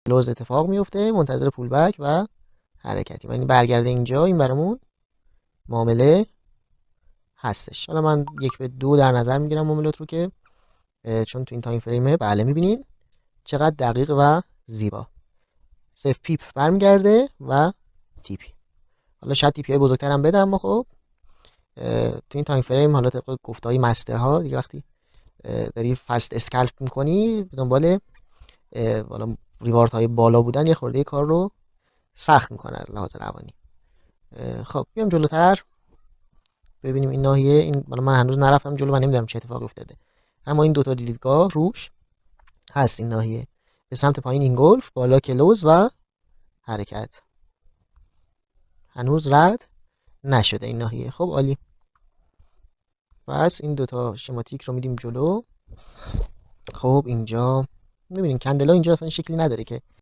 لوز اتفاق میفته، منتظر پول بک و حرکتی. یعنی برگرده اینجا، این برامون معامله هستش. حالا من 1:2 در نظر میگیرم معاملات رو که چون تو این تایم فریمه. بله میبینین چقدر دقیق و زیبا. 0 پیپ برمیگرده و تیپی. حالا شاید تیپی های بزرگتر هم بدم، اما خب تو این تایم فریم حالا طبق گفتهای مسترها دیگه وقتی داری فست اسکالپ میکنی به دنبال حالا ریوارد های بالا بودن یه خورده کار رو سخت میکنه از لحاظ روانی. خب بیام جلوتر ببینیم این ناحیه. این حالا من هنوز نرفتم جلو و نمیدونم چه اتفاقی افتاده، اما این دوتا دیدگاه روش هست. این ناحیه به سمت پایین این گلف، بالا کلوز و حرکت هنوز رد نشده این ناحیه. خب عالی. پس این دوتا شماتیک رو میدیم جلو. خب اینجا میبینین کندلا اینجا اصلا شکلی نداره که